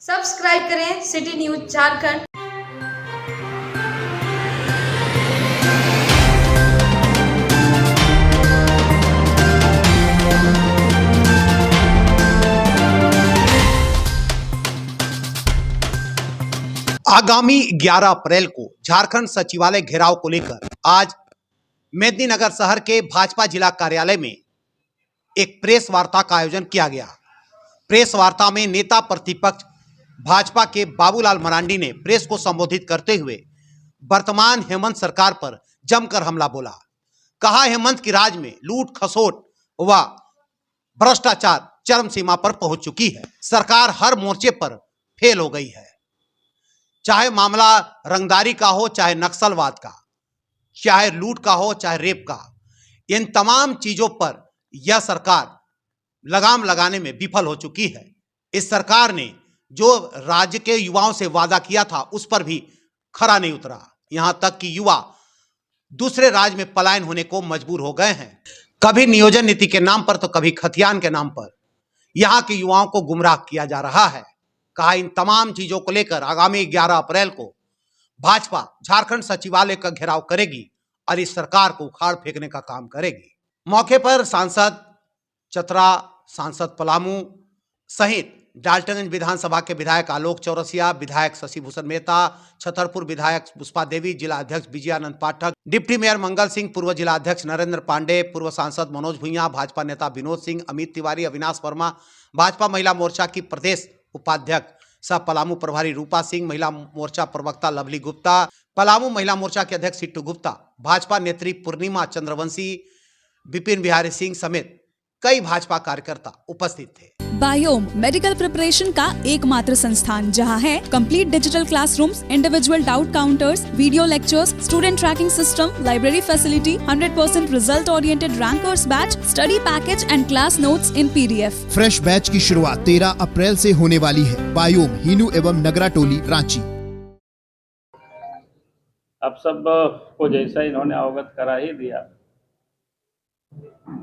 Subscribe करें city news Jharkhand. आगामी 11 अप्रैल को झारखंड सचिवालय घेराव को लेकर आज मेदिनीनगर शहर के भाजपा जिला कार्यालय में एक प्रेस वार्ता का आयोजन किया गया। प्रेस वार्ता में नेता प्रतिपक्ष भाजपा के बाबूलाल मरांडी ने प्रेस को संबोधित करते हुए वर्तमान हेमंत सरकार पर जमकर हमला बोला। कहा, हेमंत की राज में लूट खसोट व भ्रष्टाचार चरम सीमा पर पहुंच चुकी है। सरकार हर मोर्चे पर फेल हो गई है, चाहे मामला रंगदारी का हो, चाहे नक्सलवाद का, चाहे लूट का हो, चाहे रेप का। इन तमाम चीजों पर यह सरकार लगाम लगाने में विफल हो चुकी है। इस सरकार ने जो राज्य के युवाओं से वादा किया था उस पर भी खरा नहीं उतरा। यहां तक कि युवा दूसरे राज्य में पलायन होने को मजबूर हो गए हैं, कभी नियोजन नीति के नाम पर तो कभी खतियान के नाम पर यहां के युवाओं को गुमराह किया जा रहा है। कहा, इन तमाम चीजों को लेकर आगामी 11 अप्रैल को भाजपा झारखंड सचिवालय का घेराव करेगी और इस सरकार को उखाड़ फेंकने का काम करेगी। मौके पर सांसद चतरा, सांसद पलामू सहित डाल्टनगंज विधानसभा के विधायक आलोक चौरसिया, विधायक शशि भूषण मेहता, छतरपुर विधायक पुष्पा देवी, जिला अध्यक्ष विजयानंद पाठक, डिप्टी मेयर मंगल सिंह, पूर्व जिला अध्यक्ष नरेंद्र पांडे, पूर्व सांसद मनोज भुइयां, भाजपा नेता विनोद सिंह, अमित तिवारी, अविनाश वर्मा, भाजपा महिला मोर्चा की प्रदेश उपाध्यक्ष सह पलामू प्रभारी रूपा सिंह, महिला मोर्चा प्रवक्ता लवली गुप्ता, पलामू महिला मोर्चा के अध्यक्ष सिट्टू गुप्ता, भाजपा नेत्री पूर्णिमा चंद्रवंशी, विपिन बिहारी सिंह समेत कई भाजपा कार्यकर्ता उपस्थित थे। बायोम मेडिकल प्रिपरेशन का एकमात्र संस्थान जहां है complete digital classrooms, individual doubt counters, video lectures, student tracking system, library facility, 100% result oriented rankers batch, study package and class notes in PDF। Fresh batch की शुरुआत 13 अप्रैल से होने वाली है। बायोम, हिनू एवं नगरा टोली, रांची। अब सब को जैसा इन्होंने अवगत करा ही दिया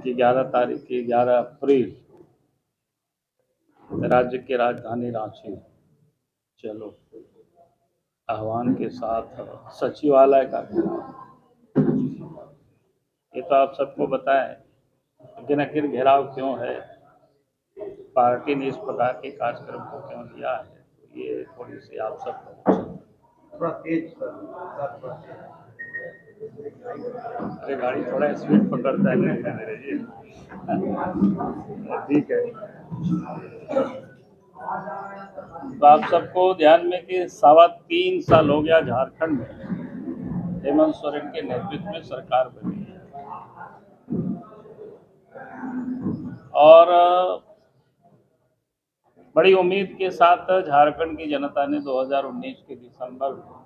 कि 11 अप्रैल राज्य की राजधानी रांची चलो आह्वान के साथ सचिवालय का घेराव। ये तो आप सबको बताएं, लेकिन आखिर घेराव क्यों है, पार्टी ने इस प्रकार के कार्यक्रम को क्यों लिया है, ये थोड़ी सी आप सबको अरे गाड़ी थोड़ा स्पीड पकड़ता है मेरे जी। ठीक है, तो आप सबको ध्यान में कि 3.25 साल हो गया झारखंड में हेमंत सोरेन के नेतृत्व में सरकार बनी है और बड़ी उम्मीद के साथ झारखंड की जनता ने 2019 के दिसंबर में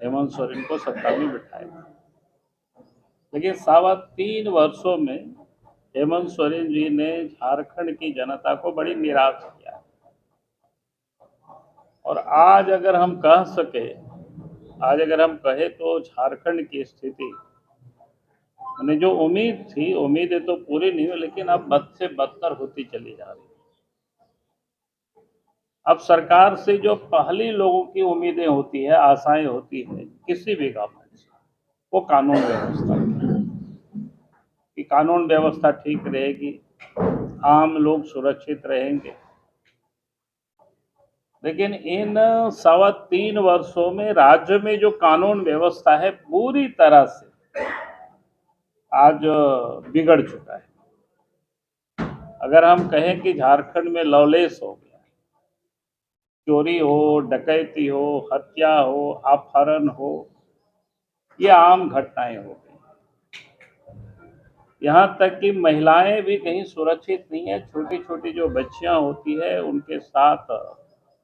हेमंत सोरेन को सत्ता में बिठाया। लेकिन 3.25 वर्षों में हेमंत सोरेन जी ने झारखंड की जनता को बड़ी निराश किया और आज अगर हम कहें तो झारखंड की स्थिति मैंने जो उम्मीद थी, उम्मीदें तो पूरी नहीं हुई, लेकिन अब बद से बदतर होती चली जा रही है। अब सरकार से जो पहली लोगों की उम्मीदें होती है, आशाएं होती है किसी भी गवर्नमेंट से, वो कानून व्यवस्था कि कानून व्यवस्था ठीक रहेगी, आम लोग सुरक्षित रहेंगे। लेकिन इन 3.25 वर्षों में राज्य में जो कानून व्यवस्था है पूरी तरह से आज बिगड़ चुका है। अगर हम कहें कि झारखंड में लॉलेस हो गया, चोरी हो, डकैती हो, हत्या हो, अपहरण हो, ये आम घटनाएं हो गई। यहाँ तक कि महिलाएं भी कहीं सुरक्षित नहीं है। छोटी छोटी जो बच्चियां होती है उनके साथ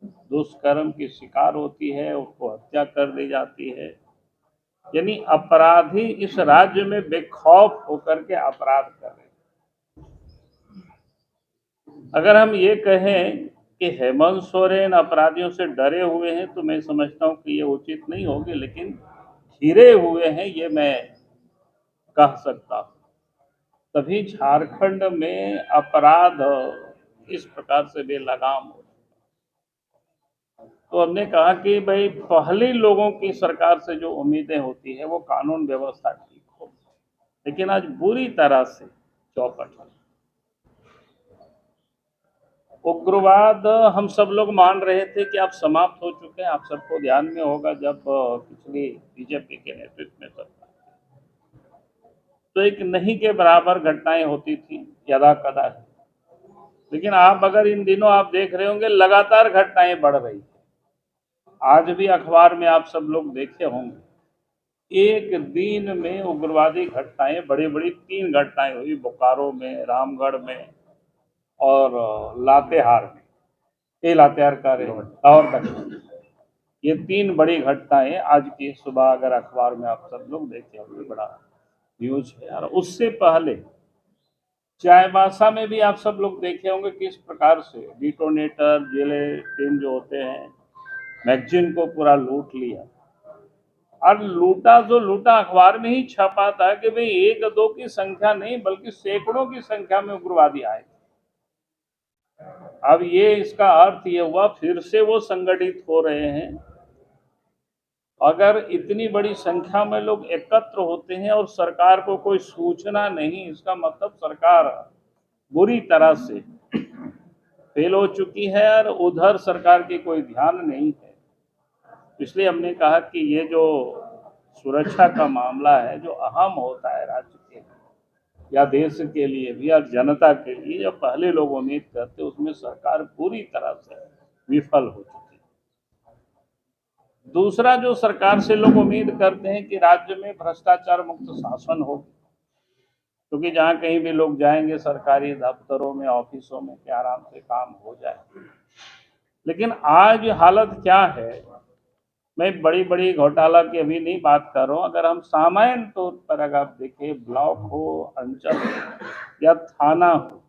दुष्कर्म की शिकार होती है, उसको हत्या कर दी जाती है। यानी अपराधी इस राज्य में बेखौफ होकर के अपराध कर रहे हैं। अगर हम ये कहें कि हेमंत सोरेन अपराधियों से डरे हुए हैं तो मैं समझता हूं कि ये उचित नहीं होगी, लेकिन घिरे हुए हैं ये मैं कह सकता हूं। तभी झारखंड में अपराध इस प्रकार से बेलगाम हो। तो हमने कहा कि भाई पहले लोगों की सरकार से जो उम्मीदें होती है वो कानून व्यवस्था ठीक हो, लेकिन आज बुरी तरह से चौपट है। उग्रवाद हम सब लोग मान रहे थे कि अब समाप्त हो चुके हैं। आप सबको ध्यान में होगा जब पिछली बीजेपी के नेतृत्व में सरकार तो एक नहीं के बराबर घटनाएं होती थी यदा कदा, लेकिन आप अगर इन दिनों आप देख रहे होंगे लगातार घटनाएं बढ़ रही है। आज भी अखबार में आप सब लोग देखे होंगे, एक दिन में उग्रवादी घटनाएं बड़ी बड़ी 3 घटनाएं हुई, बोकारो में, रामगढ़ में और लातेहार में। ये लातेहार का लाहौर तक, ये 3 बड़ी घटनाएं आज की सुबह अगर अखबार में आप सब लोग देखे होंगे, बड़ा न्यूज है। और उससे पहले चाईबासा में भी आप सब लोग देखे होंगे किस प्रकार से डिटोनेटर जिलेटिन जो होते हैं मैगजीन को पूरा लूट लिया। और लूटा अखबार में ही छपा था कि भाई 1-2 की संख्या नहीं बल्कि सैकड़ों की संख्या में उग्रवादी आए। अब ये इसका अर्थ ये हुआ फिर से वो संगठित हो रहे हैं। अगर इतनी बड़ी संख्या में लोग एकत्र होते हैं और सरकार को कोई सूचना नहीं, इसका मतलब सरकार बुरी तरह से फेल हो चुकी है और उधर सरकार की कोई ध्यान नहीं है। इसलिए हमने कहा कि ये जो सुरक्षा का मामला है जो अहम होता है राज्य के या देश के लिए भी और जनता के लिए, जो पहले लोग उम्मीद करते उसमें सरकार पूरी तरह से विफल हो चुकी है। दूसरा जो सरकार से लोग उम्मीद करते हैं कि राज्य में भ्रष्टाचार मुक्त शासन हो, क्योंकि जहाँ कहीं भी लोग जाएंगे सरकारी दफ्तरों में ऑफिसों में कि आराम से काम हो जाए। लेकिन आज हालत क्या है, मैं बड़ी बड़ी घोटाला की अभी नहीं बात कर रहा हूँ। अगर हम सामान्य तौर पर अगर आप देखें, ब्लॉक हो, अंचल हो या थाना हो,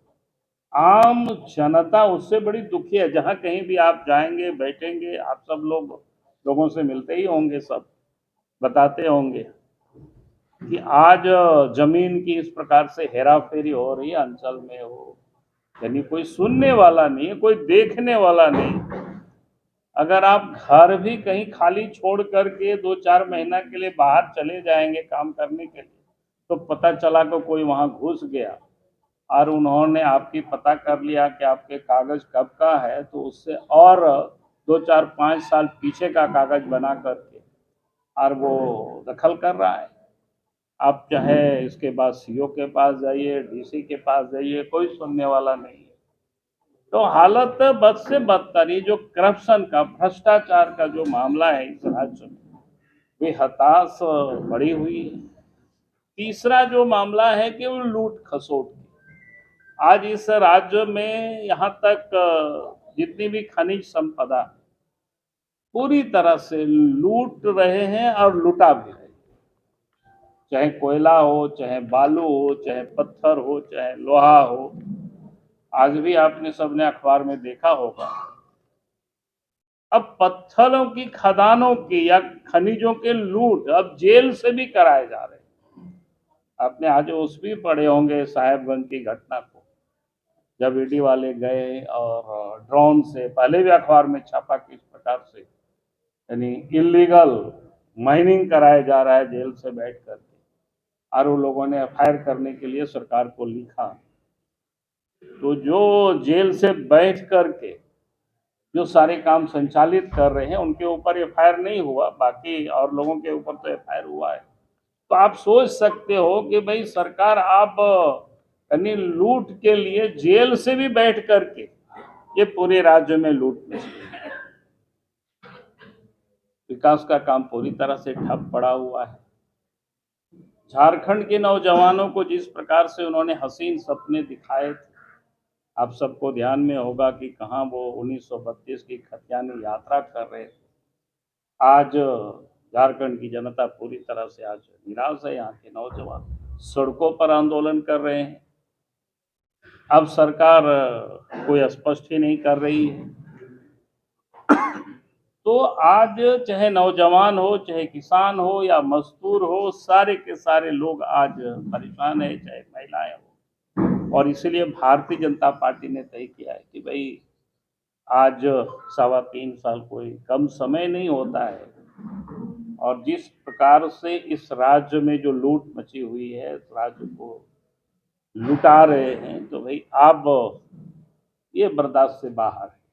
आम जनता उससे बड़ी दुखी है। जहाँ कहीं भी आप जाएंगे बैठेंगे, आप सब लोगों से मिलते ही होंगे, सब बताते होंगे कि आज जमीन की इस प्रकार से हेरा फेरी हो रही है अंचल में हो, यानी कोई सुनने वाला नहीं है, कोई देखने वाला नहीं। अगर आप घर भी कहीं खाली छोड़ करके 2-4 महीना के लिए बाहर चले जाएंगे काम करने के लिए, तो पता चला कि कोई वहां घुस गया और उन्होंने आपकी पता कर लिया कि आपके कागज कब का है, तो उससे और 2-4-5 साल पीछे का कागज बना करके और वो दखल कर रहा है। आप चाहे इसके बाद सीओ के पास जाइए, डीसी के पास जाइए, कोई सुनने वाला नहीं है। तो हालत बद से बदतर, ये जो करप्शन का, भ्रष्टाचार का जो मामला है इस राज्य में, वे हताश बढ़ी हुई है। तीसरा जो मामला है कि वो लूट खसोट की। आज इस राज्य में यहाँ तक जितनी भी खनिज संपदा पूरी तरह से लूट रहे हैं और लूटा भी रहे, चाहे कोयला हो, चाहे बालू हो, चाहे पत्थर हो, चाहे लोहा हो। आज भी आपने सबने अखबार में देखा होगा, अब पत्थरों की खदानों की या खनिजों के लूट अब जेल से भी कराए जा रहे हैं। आपने आज उस भी पढ़े होंगे साहेबगंज की घटना को, जब ईडी वाले गए और ड्रोन से, पहले भी अखबार में छपा किस प्रकार से यानी इलीगल माइनिंग कराया जा रहा है जेल से बैठ करके, और उन लोगों ने एफआईआर करने के लिए सरकार को लिखा। तो जो जेल से बैठ करके जो सारे काम संचालित कर रहे हैं उनके ऊपर एफआईआर नहीं हुआ, बाकी और लोगों के ऊपर तो एफआईआर हुआ है। तो आप सोच सकते हो कि भाई सरकार आप यानी लूट के लिए जेल से भी बैठ करके ये पूरे राज्य में लूट में विकास का काम पूरी तरह से ठप पड़ा हुआ है। झारखंड के नौजवानों को जिस प्रकार से उन्होंने हसीन सपने दिखाए थे, आप सबको ध्यान में होगा कि कहाँ वो 1932 की खतियानी यात्रा कर रहे थे। आज झारखंड की जनता पूरी तरह से आज निराश है। यहाँ के नौजवान सड़कों पर आंदोलन कर रहे हैं। अब सरकार कोई स्पष्ट ही नहीं कर रही है। तो आज चाहे नौजवान हो, चाहे किसान हो या मजदूर हो, सारे के सारे लोग आज परेशान है, चाहे महिलाएं हो। और इसलिए भारतीय जनता पार्टी ने तय किया है कि भाई आज 3.25 साल कोई कम समय नहीं होता है, और जिस प्रकार से इस राज्य में जो लूट मची हुई है, इस राज्य को लुटा रहे हैं, तो भाई आप ये बर्दाश्त से बाहर है।